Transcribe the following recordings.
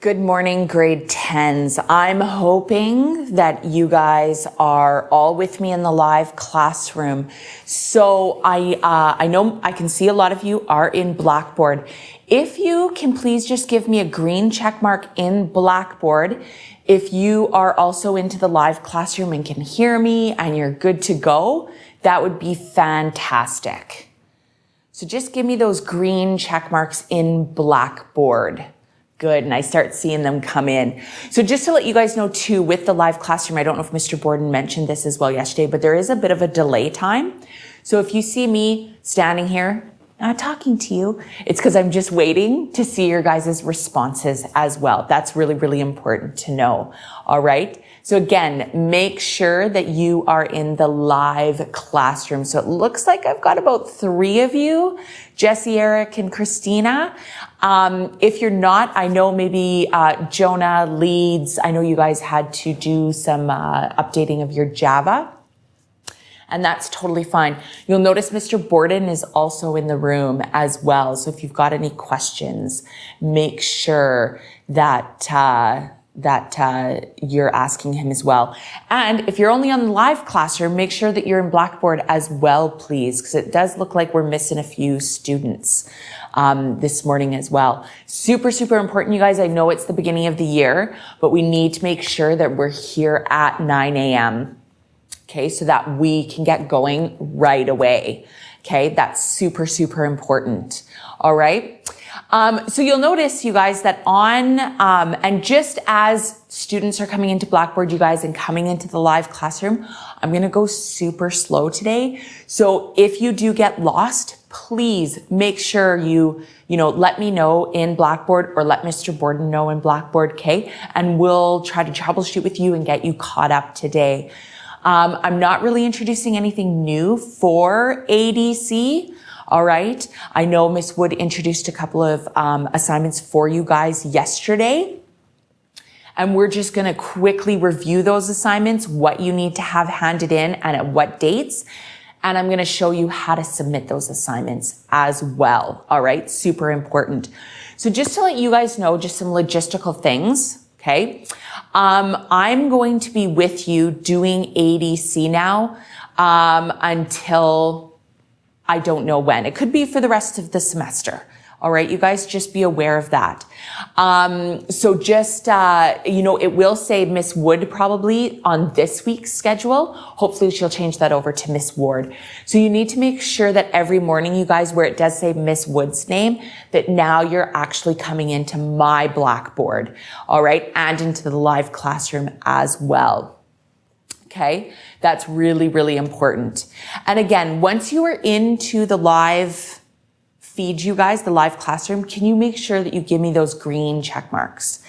Good morning, grade 10s. I'm hoping that you guys are all with me in the live classroom. So I know I can see a lot of you are in Blackboard. If you can please just give me a green check mark in Blackboard if you are also into the live classroom and can hear me and you're good to go, that would be fantastic. So just give me those green check marks in Blackboard. Good, and I start seeing them come in. So just to let you guys know too, with the live classroom, I don't know if Mr. Borden mentioned this as well yesterday, but there is a bit of a delay time. So if you see me standing here, not talking to you, it's because I'm just waiting to see your guys' responses as well. That's really, really important to know. All right. So again, make sure that you are in the live classroom. So it looks like I've got about 3 of you, Jesse, Eric, and Christina. If you're not, I know maybe Jonah, Leeds, I know you guys had to do some updating of your Java. And that's totally fine. You'll notice Mr. Borden is also in the room as well. So if you've got any questions, make sure that you're asking him as well. And if you're only on the live classroom, make sure that you're in Blackboard as well, please, because it does look like we're missing a few students this morning as well. Super, super important, you guys. I know it's the beginning of the year, but we need to make sure that we're here at 9 a.m. Okay, so that we can get going right away. Okay, that's super, super important. All right. So you'll notice, you guys, that and just as students are coming into Blackboard, you guys, and coming into the live classroom, I'm going to go super slow today. So if you do get lost, please make sure you let me know in Blackboard or let Mr. Borden know in Blackboard. Okay. And we'll try to troubleshoot with you and get you caught up today. I'm not really introducing anything new for ADC. All right. I know Miss Wood introduced a couple of assignments for you guys yesterday. And we're just going to quickly review those assignments, what you need to have handed in and at what dates. And I'm going to show you how to submit those assignments as well. All right. Super important. So just to let you guys know, just some logistical things. Okay. I'm going to be with you doing ADC now, until I don't know when. It could be for the rest of the semester. All right. You guys just be aware of that. So just, it will say Miss Wood probably on this week's schedule. Hopefully she'll change that over to Miss Ward. So you need to make sure that every morning, you guys, where it does say Miss Wood's name, that now you're actually coming into my Blackboard. All right. And into the live classroom as well. Okay. That's really, really important. And again, once you are into the live feed, you guys, the live classroom, can you make sure that you give me those green check marks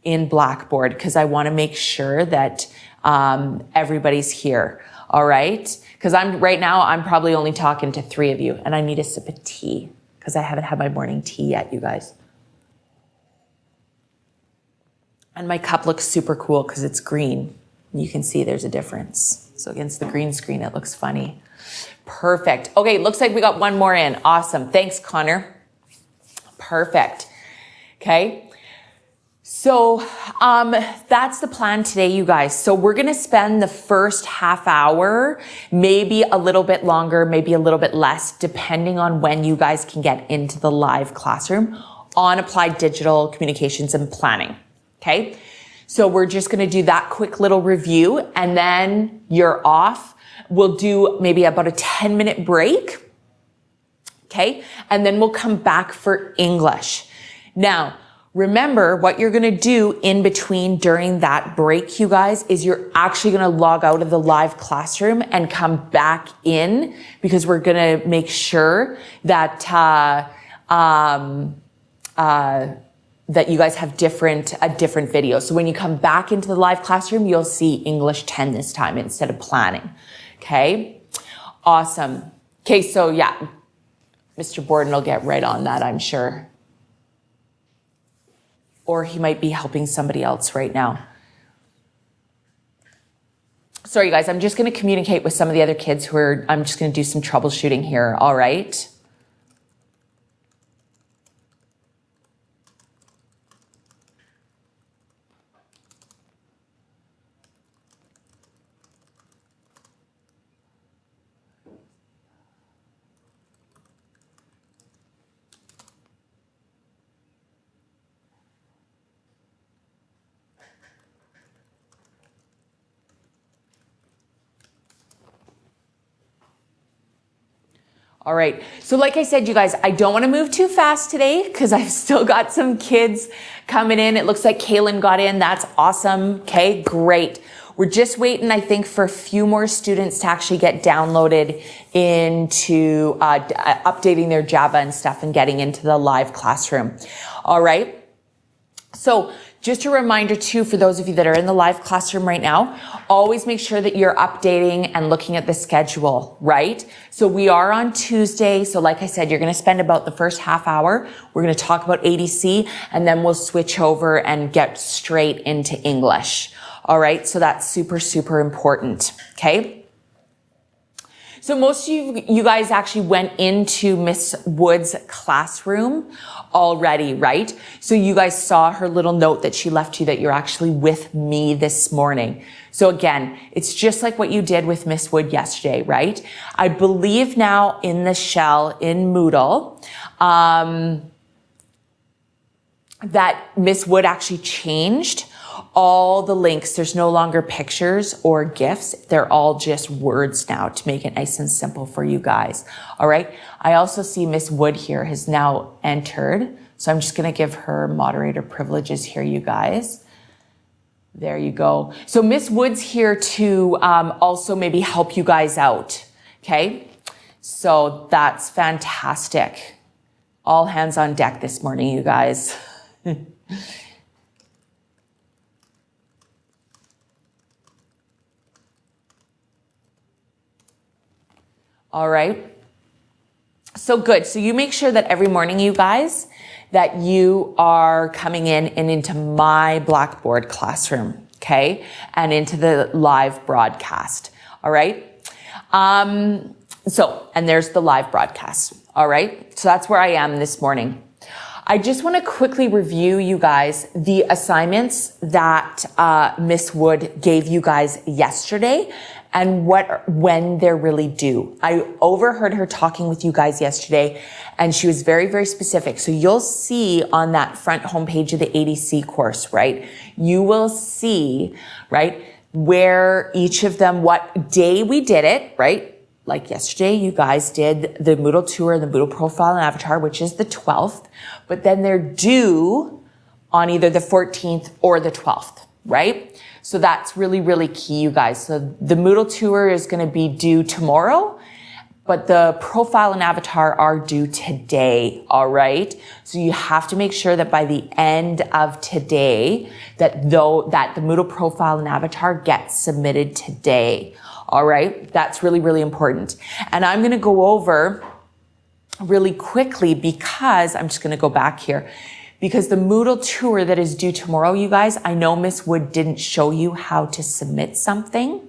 in Blackboard? Because I want to make sure that everybody's here. All right. Because right now I'm probably only talking to 3 of you and I need a sip of tea because I haven't had my morning tea yet, you guys. And my cup looks super cool because it's green. You can see there's a difference. So against the green screen, it looks funny. Perfect. Okay, looks like we got one more in. Awesome. Thanks, Connor. Perfect. Okay. So that's the plan today, you guys. So we're going to spend the first half hour, maybe a little bit longer, maybe a little bit less, depending on when you guys can get into the live classroom on applied digital communications and planning. Okay. So we're just going to do that quick little review and then you're off. We'll do maybe about a 10-minute break. Okay. And then we'll come back for English. Now, remember what you're going to do in between during that break, you guys, is you're actually going to log out of the live classroom and come back in because we're going to make sure that, that you guys have a different video. So when you come back into the live classroom, you'll see English 10 this time instead of planning. Okay. Awesome. Okay. So yeah, Mr. Borden will get right on that, I'm sure. Or he might be helping somebody else right now. Sorry, guys. I'm just going to communicate with some of the other kids I'm just going to do some troubleshooting here. All right. All right. So like I said, you guys, I don't want to move too fast today because I've still got some kids coming in. It looks like Kaylin got in. That's awesome. Okay, great. We're just waiting, I think, for a few more students to actually get downloaded into updating their Java and stuff and getting into the live classroom. All right. So just a reminder too, for those of you that are in the live classroom right now, always make sure that you're updating and looking at the schedule, right? So we are on Tuesday. So like I said, you're going to spend about the first half hour. We're going to talk about ADC and then we'll switch over and get straight into English. All right. So that's super, super important. Okay. So most of you guys actually went into Miss Wood's classroom already, right? So you guys saw her little note that she left you that you're actually with me this morning. So again, it's just like what you did with Miss Wood yesterday, right? I believe now in the shell in Moodle, that Miss Wood actually changed all the links. There's no longer pictures or GIFs. They're all just words now to make it nice and simple for you guys. All right. I also see Miss Wood here has now entered. So I'm just going to give her moderator privileges here, you guys. There you go. So Miss Wood's here to also maybe help you guys out. Okay. So that's fantastic. All hands on deck this morning, you guys. All right. So good. So you make sure that every morning, you guys, that you are coming in and into my Blackboard classroom, okay? And into the live broadcast. All right. And there's the live broadcast. All right. So that's where I am this morning. I just want to quickly review, you guys, the assignments that Miss Wood gave you guys yesterday and when they're really due. I overheard her talking with you guys yesterday and she was very, very specific. So you'll see on that front homepage of the ADC course, right? You will see, right, where each of them, what day we did it, right? Like yesterday, you guys did the Moodle tour, the Moodle profile and avatar, which is the 12th, but then they're due on either the 14th or the 12th, right? So that's really, really key, you guys. So the Moodle tour is going to be due tomorrow, but the profile and avatar are due today. All right. So you have to make sure that by the end of today, that the Moodle profile and avatar gets submitted today. All right. That's really, really important. And I'm going to go over really quickly because I'm just going to go back here because the Moodle tour that is due tomorrow, you guys, I know Miss Wood didn't show you how to submit something.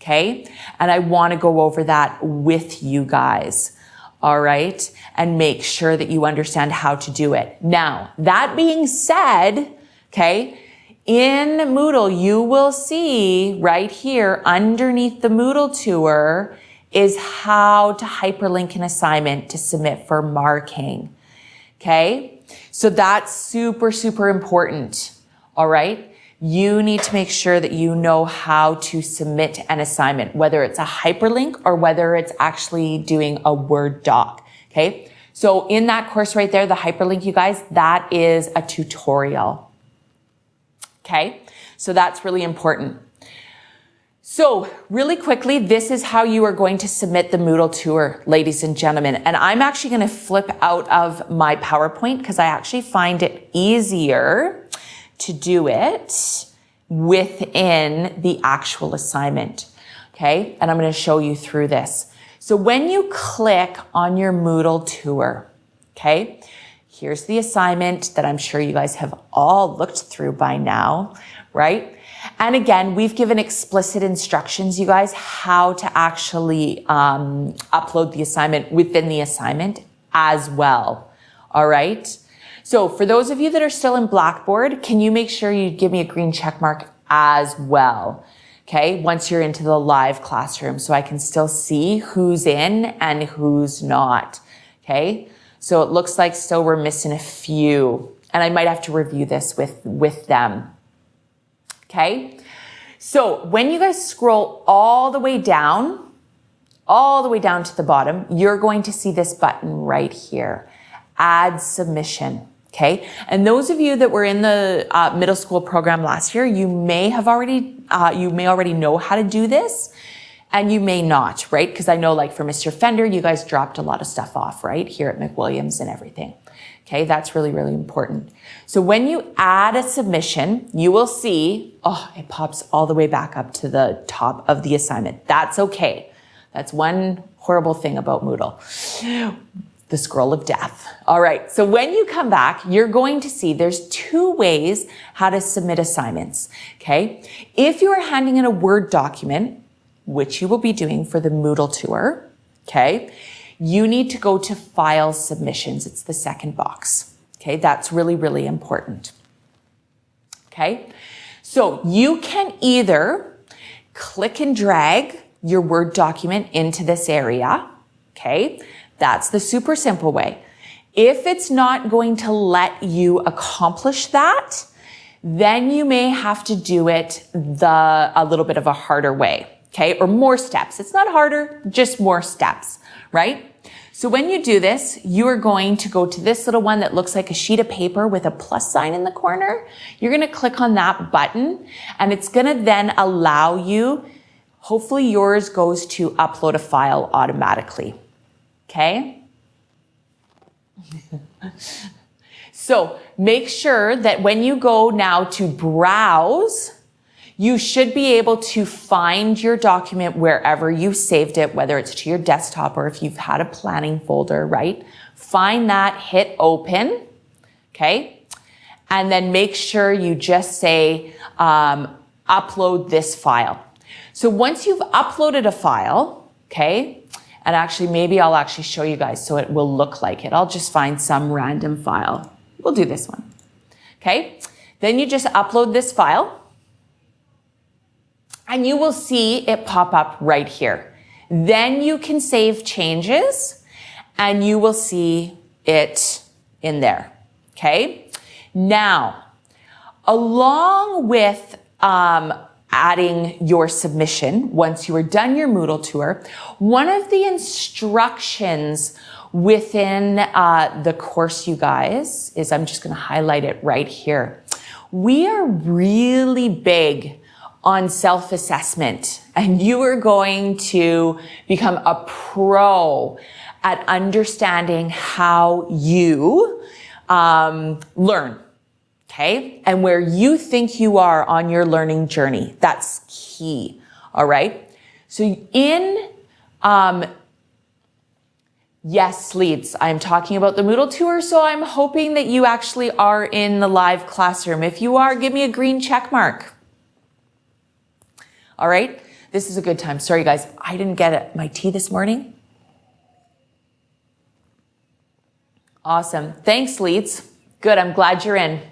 Okay. And I want to go over that with you guys. All right. And make sure that you understand how to do it. Now, that being said, okay, in Moodle, you will see right here underneath the Moodle tour is how to hyperlink an assignment to submit for marking. Okay. So that's super, super important. All right. You need to make sure that you know how to submit an assignment, whether it's a hyperlink or whether it's actually doing a Word doc. Okay. So in that course right there, the hyperlink, you guys, that is a tutorial. Okay. So that's really important. So really quickly, this is how you are going to submit the Moodle tour, ladies and gentlemen. And I'm actually going to flip out of my PowerPoint because I actually find it easier to do it within the actual assignment. Okay. And I'm going to show you through this. So when you click on your Moodle tour, okay, here's the assignment that I'm sure you guys have all looked through by now, right? And again, we've given explicit instructions, you guys, how to actually upload the assignment within the assignment as well. All right. So for those of you that are still in Blackboard, can you make sure you give me a green check mark as well? Okay. Once you're into the live classroom, so I can still see who's in and who's not. Okay. So it looks like still we're missing a few, and I might have to review this with them. Okay. So when you guys scroll all the way down, all the way down to the bottom, you're going to see this button right here, Add Submission. Okay. And those of you that were in the middle school program last year, you may already know how to do this, and you may not, right? Because I know, like for Mr. Fender, you guys dropped a lot of stuff off, right? Here at McWilliams and everything. Okay. That's really, really important. So when you add a submission, you will see, it pops all the way back up to the top of the assignment. That's okay. That's one horrible thing about Moodle. The scroll of death. All right. So when you come back, you're going to see there's two ways how to submit assignments. Okay. If you are handing in a Word document, which you will be doing for the Moodle tour, okay, you need to go to File Submissions. It's the second box. Okay. That's really, really important. Okay. So you can either click and drag your Word document into this area. Okay. That's the super simple way. If it's not going to let you accomplish that, then you may have to do it a little bit of a harder way, okay? Or more steps. It's not harder, just more steps, right? So when you do this, you are going to go to this little one that looks like a sheet of paper with a plus sign in the corner. You're going to click on that button, and it's going to then allow you, hopefully yours goes to upload a file automatically. Okay. So make sure that when you go now to browse, you should be able to find your document wherever you saved it, whether it's to your desktop or if you've had a planning folder, right? Find that, hit open. Okay. And then make sure you just say, upload this file. So once you've uploaded a file, okay, and actually, maybe I'll actually show you guys so it will look like it. I'll just find some random file. We'll do this one. Okay. Then you just upload this file and you will see it pop up right here. Then you can save changes and you will see it in there. Okay. Now, along with, adding your submission, once you are done your Moodle tour, one of the instructions within the course, you guys, is I'm just going to highlight it right here. We are really big on self-assessment, and you are going to become a pro at understanding how you learn. Okay. And where you think you are on your learning journey. That's key. All right. So yes, leads. I'm talking about the Moodle tour. So I'm hoping that you actually are in the live classroom. If you are, give me a green check mark. All right. This is a good time. Sorry, guys. I didn't get my tea this morning. Awesome. Thanks, leads. Good. I'm glad you're in.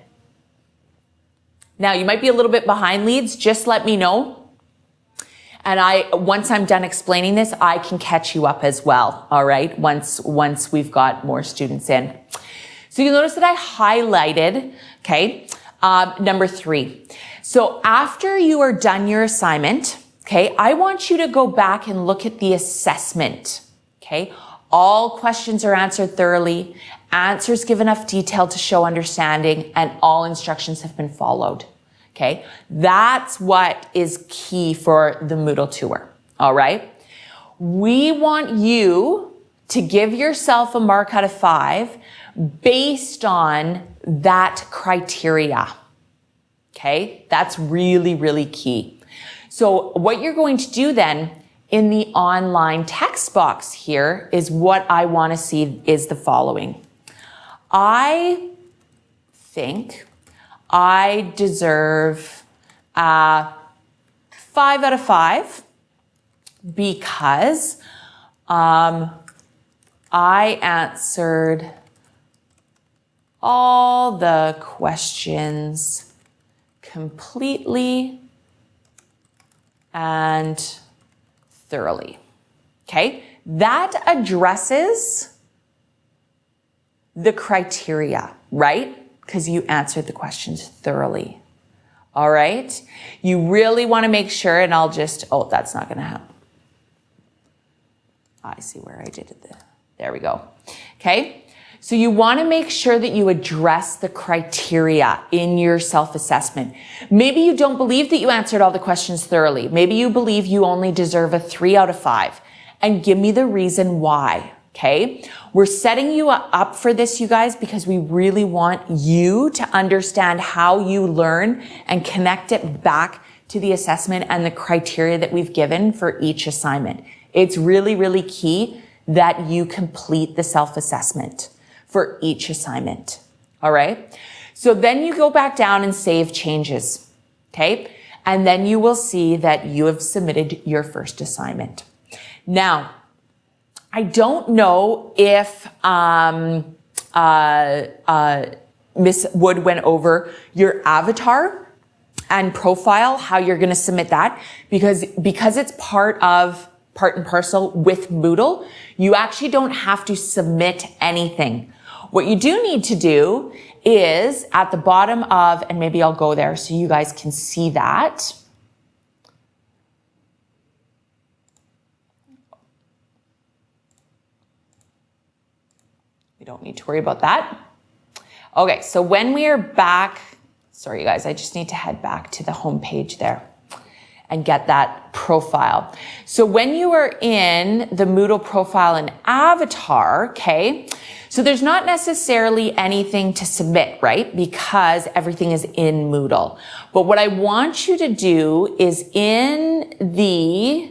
Now, you might be a little bit behind, leads. Just let me know. And once I'm done explaining this, I can catch you up as well. All right. Once we've got more students in. So you'll notice that I highlighted, okay, number 3. So after you are done your assignment, okay, I want you to go back and look at the assessment. Okay. All questions are answered thoroughly. Answers give enough detail to show understanding, and all instructions have been followed. Okay. That's what is key for the Moodle tour. All right. We want you to give yourself a mark out of 5 based on that criteria. Okay. That's really, really key. So what you're going to do then in the online text box here is what I want to see is the following. I think I deserve 5 out of 5 because I answered all the questions completely and thoroughly. Okay, that addresses the criteria, right? Because you answered the questions thoroughly. All right. You really want to make sure, and I'll just, that's not going to happen. I see where I did it. There we go. Okay. So you want to make sure that you address the criteria in your self-assessment. Maybe you don't believe that you answered all the questions thoroughly. Maybe you believe you only deserve a 3 out of 5. And give me the reason why. Okay. We're setting you up for this, you guys, because we really want you to understand how you learn and connect it back to the assessment and the criteria that we've given for each assignment. It's really, really key that you complete the self-assessment for each assignment. All right. So then you go back down and save changes. Okay. And then you will see that you have submitted your first assignment. Now, I don't know if Miss Wood went over your avatar and profile, how you're going to submit that, because it's part and parcel with Moodle. You actually don't have to submit anything. What you do need to do is at the bottom of, and maybe I'll go there so you guys can see that. We don't need to worry about that. Okay, so when we are back, sorry you guys, I just need to head back to the home page there and get that profile. So when you are in the Moodle profile and avatar, okay, so there's not necessarily anything to submit, right? Because everything is in Moodle. But what I want you to do is in the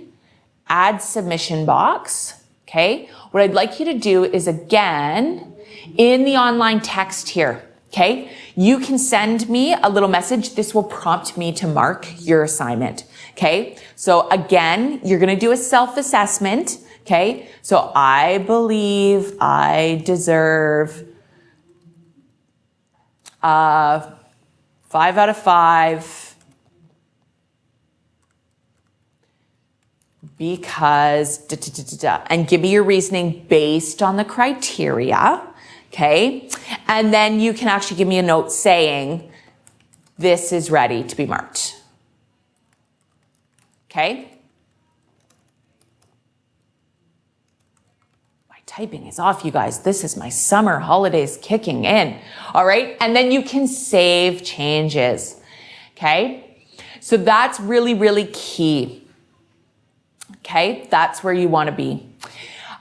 add submission box, okay, what I'd like you to do is again, in the online text here, okay, you can send me a little message. This will prompt me to mark your assignment, okay? So again, you're going to do a self-assessment. Okay, so I believe I deserve 5 out of 5 because and give me your reasoning based on the criteria. Okay, and then you can actually give me a note saying this is ready to be marked. Okay. Typing is off, you guys. This is my summer holidays kicking in. All right. And then you can save changes. Okay. So that's really, really key. Okay. That's where you want to be,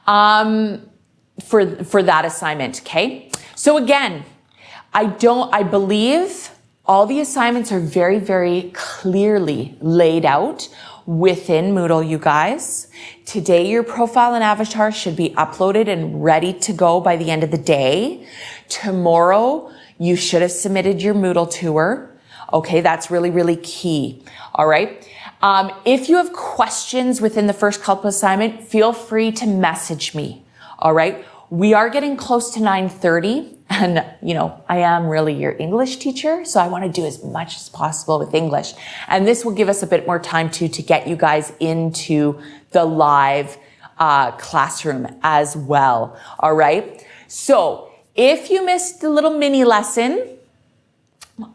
for that assignment. Okay. So again, I believe all the assignments are very, very clearly laid out within Moodle, you guys. Today, your profile and avatar should be uploaded and ready to go by the end of the day. Tomorrow, you should have submitted your Moodle tour. Okay, that's really, really key. All right. If you have questions within the first couple assignment, feel free to message me. All right. We are getting close to 9:30 and, you know, I am really your English teacher. So I want to do as much as possible with English. And this will give us a bit more time to get you guys into the live classroom as well. All right. So if you missed the little mini lesson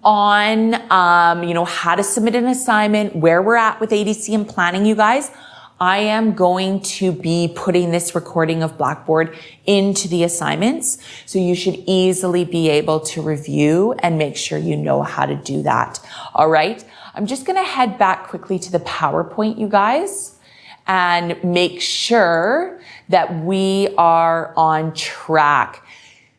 on, how to submit an assignment, where we're at with ADC and planning, you guys, I am going to be putting this recording of Blackboard into the assignments. So you should easily be able to review and make sure you know how to do that. All right. I'm just going to head back quickly to the PowerPoint, you guys, and make sure that we are on track.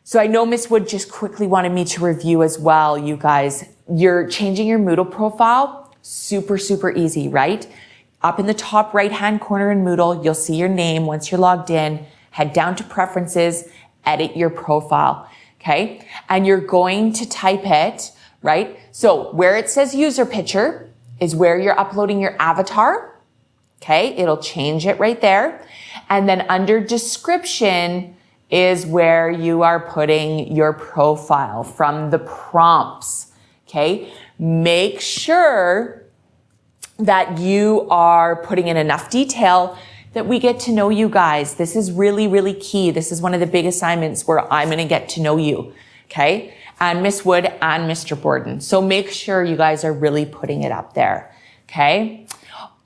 So I know Miss Wood just quickly wanted me to review as well, you guys. You're changing your Moodle profile. Super, super easy, right? Up in the top right-hand corner in Moodle, you'll see your name. Once you're logged in, head down to preferences, edit your profile, okay? And you're going to type it, right? So where it says user picture is where you're uploading your avatar, okay? It'll change it right there. And then under description is where you are putting your profile from the prompts, okay? Make sure that you are putting in enough detail that we get to know you guys. This is really, really key. This is one of the big assignments where I'm going to get to know you. Okay. And Miss Wood and Mr. Borden. So make sure you guys are really putting it up there. Okay.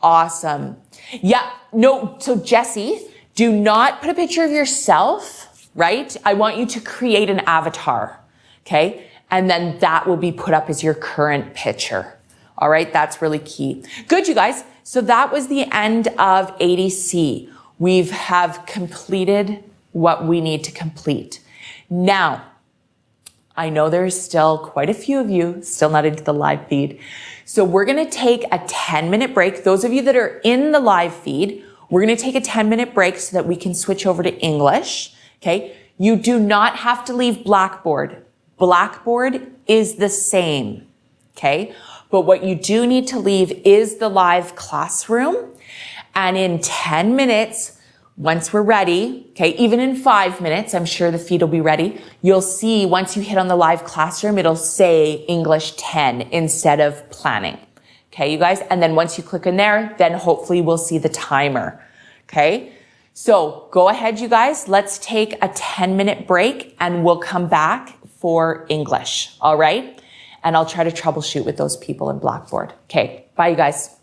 Awesome. Yeah. No. So Jesse, Do not put a picture of yourself, right? I want you to create an avatar, okay? And then that will be put up as your current picture. All right, that's really key. Good, you guys. So that was the end of 80C. We have completed what we need to complete. Now, I know there's still quite a few of you still not into the live feed. So we're going to take a 10-minute break. Those of you that are in the live feed, we're going to take a 10-minute break so that we can switch over to English. Okay. You do not have to leave Blackboard. Blackboard is the same. Okay. But what you do need to leave is the live classroom. And in 10 minutes, once we're ready, okay, even in 5 minutes, I'm sure the feed will be ready. You'll see once you hit on the live classroom, it'll say English 10 instead of planning. Okay, you guys. And then once you click in there, then hopefully we'll see the timer. Okay. So go ahead, you guys. Let's take a 10-minute break and we'll come back for English. All right. And I'll try to troubleshoot with those people in Blackboard. Okay. Bye, you guys.